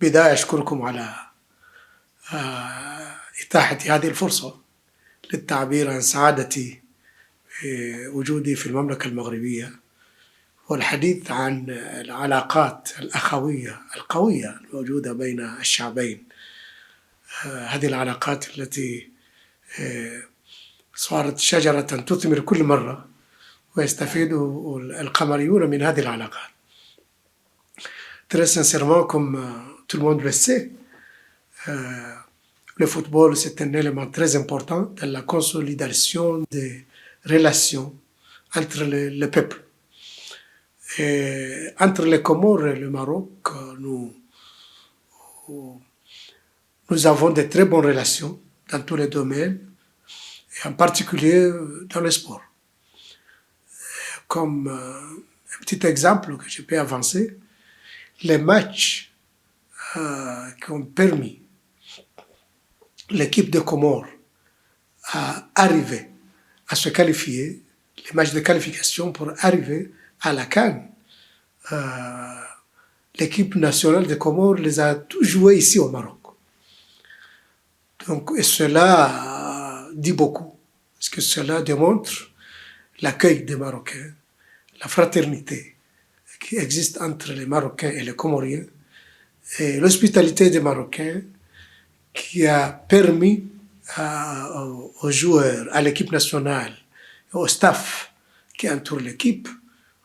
بداية أشكركم على إتاحة هذه الفرصة للتعبير عن سعادتي بوجودي في المملكة المغربية والحديث عن العلاقات الأخوية القوية الموجودة بين الشعبين. هذه العلاقات التي صارت شجرة تثمر كل مرة ويستفيد القمريون من هذه العلاقات. Très sincèrement, comme tout le monde le sait, le football c'est un élément très important dans la consolidation des relations entre les peuples. Et entre les Comores et le Maroc, nous avons de très bonnes relations dans tous les domaines, et en particulier dans le sport. Comme un petit exemple que je peux avancer, les matchs qui ont permis l'équipe de Comores à arriver à se qualifier, les matchs de qualification pour arriver à la CAN, l'équipe nationale de Comores les a tous joués ici au Maroc. Donc, et cela dit beaucoup, parce que cela démontre l'accueil des Marocains, la fraternité qui existe entre les Marocains et les Comoriens, et l'hospitalité des Marocains qui a permis aux joueurs, à l'équipe nationale, au staff qui entoure l'équipe,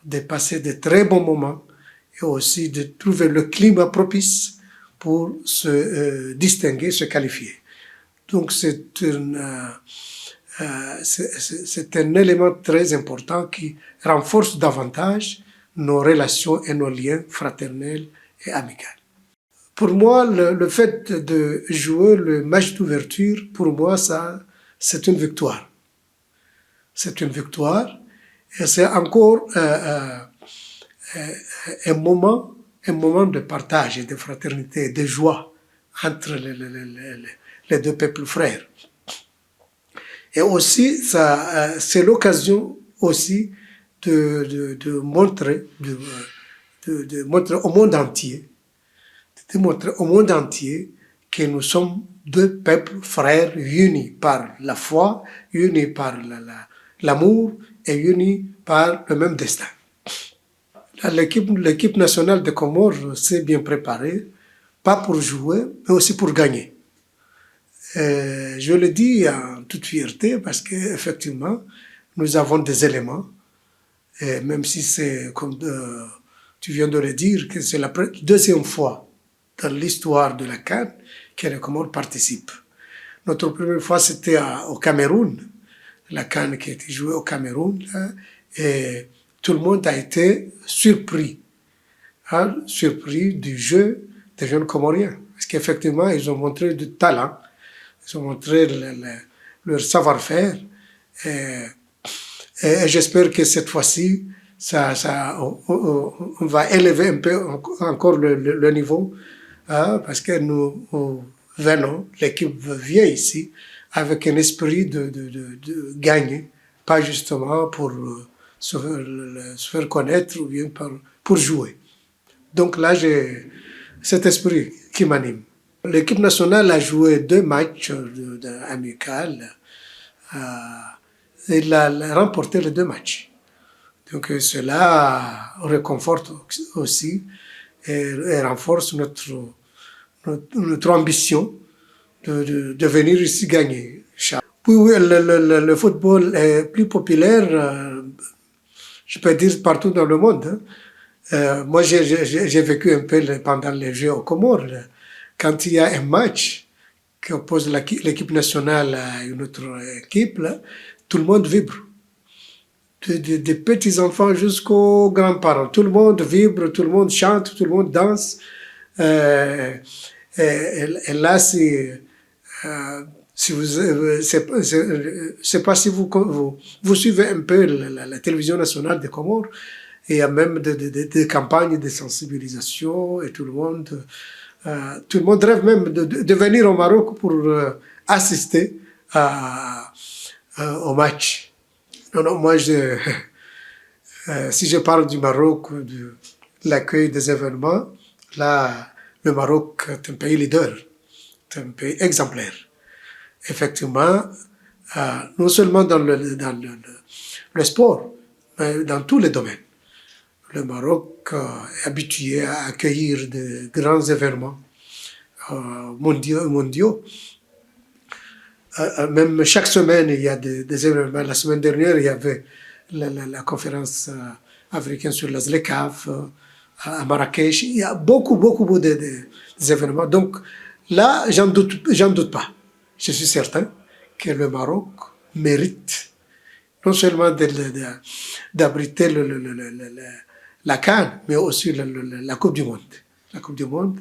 de passer de très bons moments et aussi de trouver le climat propice pour se distinguer, se qualifier. Donc c'est un élément très important qui renforce davantage nos relations et nos liens fraternels et amicaux. Pour moi, le fait de jouer le match d'ouverture, pour moi, ça, c'est une victoire. C'est une victoire et c'est encore un moment de partage et de fraternité, de joie entre les deux peuples frères. Et aussi, c'est l'occasion aussi de montrer au monde entier, que nous sommes deux peuples frères unis par la foi, unis par l'amour et unis par le même destin. L'équipe nationale de Comores s'est bien préparée, pas pour jouer, mais aussi pour gagner. Je le dis en toute fierté parce qu'effectivement, nous avons des éléments, et même si c'est, comme tu viens de le dire, que c'est la deuxième fois dans l'histoire de la CAN que les Comores participent. Notre première fois, c'était au Cameroun, la CAN qui a été jouée au Cameroun, là, et tout le monde a été surpris du jeu des jeunes Comoriens, parce qu'effectivement, ils ont montré du talent, ils ont montré leur savoir-faire, et j'espère que cette fois-ci, on va élever un peu encore le niveau, parce que nous venons, l'équipe vient ici avec un esprit de gagner, pas justement pour se faire connaître ou bien pour jouer. Donc là, j'ai cet esprit qui m'anime. L'équipe nationale a joué 2 matchs amicaux. Elle a remporté les 2 matchs. Donc cela réconforte aussi et renforce notre ambition de venir ici gagner. Puis oui, le football est plus populaire, je peux dire partout dans le monde. Moi, j'ai vécu un peu pendant les Jeux aux Comores. Quand il y a un match qui oppose l'équipe nationale à une autre équipe, là, tout le monde vibre. Des petits-enfants jusqu'aux grands-parents. Tout le monde vibre, tout le monde chante, tout le monde danse. Et là, si vous, c'est pas si vous suivez un peu la télévision nationale des Comores, il y a même des campagnes de sensibilisation et tout le monde rêve même de venir au Maroc pour assister au match. Non, moi, si je parle du Maroc, de l'accueil des événements, là, le Maroc est un pays leader, c'est un pays exemplaire. Effectivement, non seulement dans le sport, mais dans tous les domaines. Le Maroc est habitué à accueillir de grands événements mondiaux. Même chaque semaine, il y a des événements. La semaine dernière, il y avait la conférence africaine sur la ZLECAf à Marrakech. Il y a beaucoup d'événements. Donc là, j'en doute pas. Je suis certain que le Maroc mérite non seulement d'abriter la CAN, mais aussi la Coupe du Monde. La Coupe du Monde,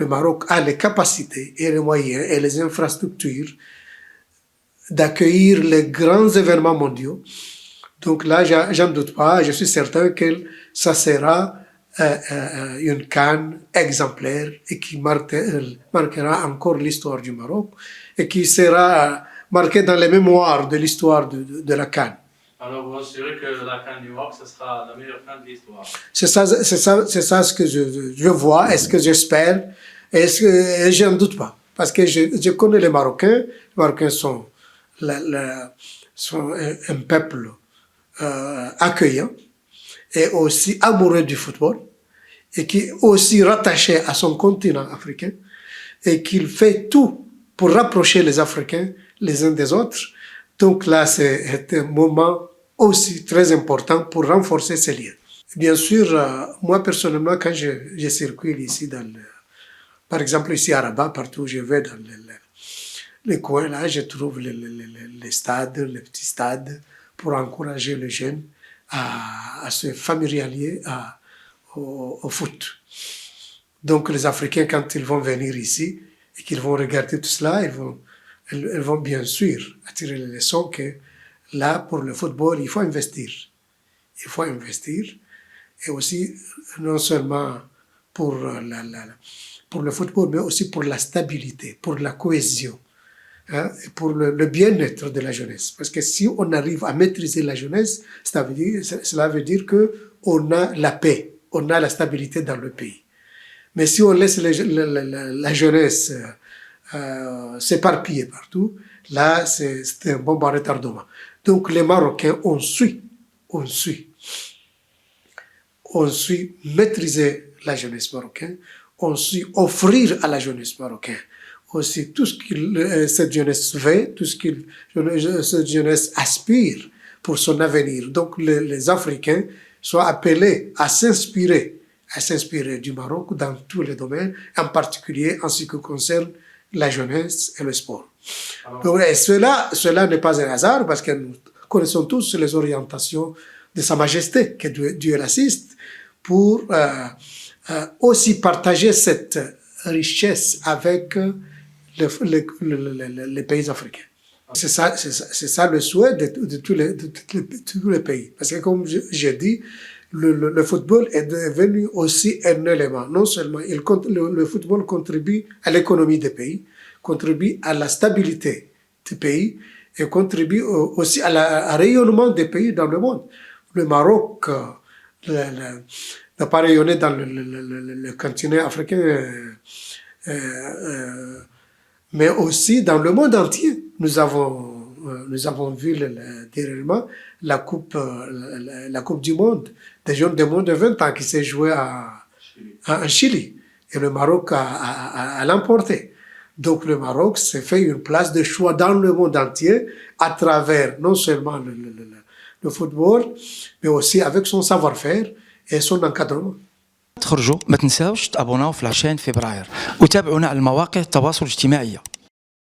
le Maroc a les capacités et les moyens et les infrastructures d'accueillir les grands événements mondiaux. Donc là, j'en doute pas, je suis certain que ça sera une CAN exemplaire et qui marquera encore l'histoire du Maroc et qui sera marquée dans les mémoires de l'histoire de la CAN. Alors vous assurez que la CAN du Maroc, ce sera la meilleure CAN de l'histoire? C'est ça ce que je vois et ce que j'espère et je n'en doute pas. Parce que je connais les Marocains. Les Marocains sont un peuple accueillant et aussi amoureux du football et qui est aussi rattaché à son continent africain et qu'il fait tout pour rapprocher les Africains les uns des autres. Donc là, c'est un moment aussi très important pour renforcer ces liens. Bien sûr, moi personnellement, quand je circule ici, par exemple ici à Rabat, partout où je vais dans les coins, là, je trouve les stades, les petits stades, pour encourager les jeunes à se familiariser au foot. Donc les Africains, quand ils vont venir ici et qu'ils vont regarder tout cela, ils vont bien sûr attirer les leçons que là, pour le football, il faut investir. Il faut investir. Et aussi, non seulement pour le football, mais aussi pour la stabilité, pour la cohésion, hein, et pour le bien-être de la jeunesse. Parce que si on arrive à maîtriser la jeunesse, cela veut dire qu'on a la paix, on a la stabilité dans le pays. Mais si on laisse la jeunesse s'éparpiller partout, là, c'est un bon retardement. Donc les Marocains, on suit maîtriser la jeunesse marocaine, on suit offrir à la jeunesse marocaine aussi tout ce que cette jeunesse veut, tout ce que cette jeunesse aspire pour son avenir. Donc les Africains sont appelés à s'inspirer du Maroc dans tous les domaines, en particulier en ce qui concerne la jeunesse et le sport. Donc, et cela n'est pas un hasard parce que nous connaissons tous les orientations de Sa Majesté, que Dieu l'assiste, pour aussi partager cette richesse avec les pays africains. C'est ça le souhait de tous les pays. Parce que comme j'ai dit, le football est devenu aussi un élément. Non seulement le football contribue à l'économie des pays, contribue à la stabilité des pays et contribue aussi à rayonnement des pays dans le monde. Le Maroc n'a pas rayonné dans le continent africain, mais aussi dans le monde entier. Nous avons vu dernièrement la coupe du monde, des jeunes de moins de 20 ans qui s'est jouée en Chili. Et le Maroc a l'emporté. Donc le Maroc s'est fait une place de choix dans le monde entier à travers non seulement le football, mais aussi avec son savoir-faire et son encadrement. تخرجوا ما تنساوش تابوناو في 20 فبراير وتابعونا على المواقع التواصل الاجتماعي.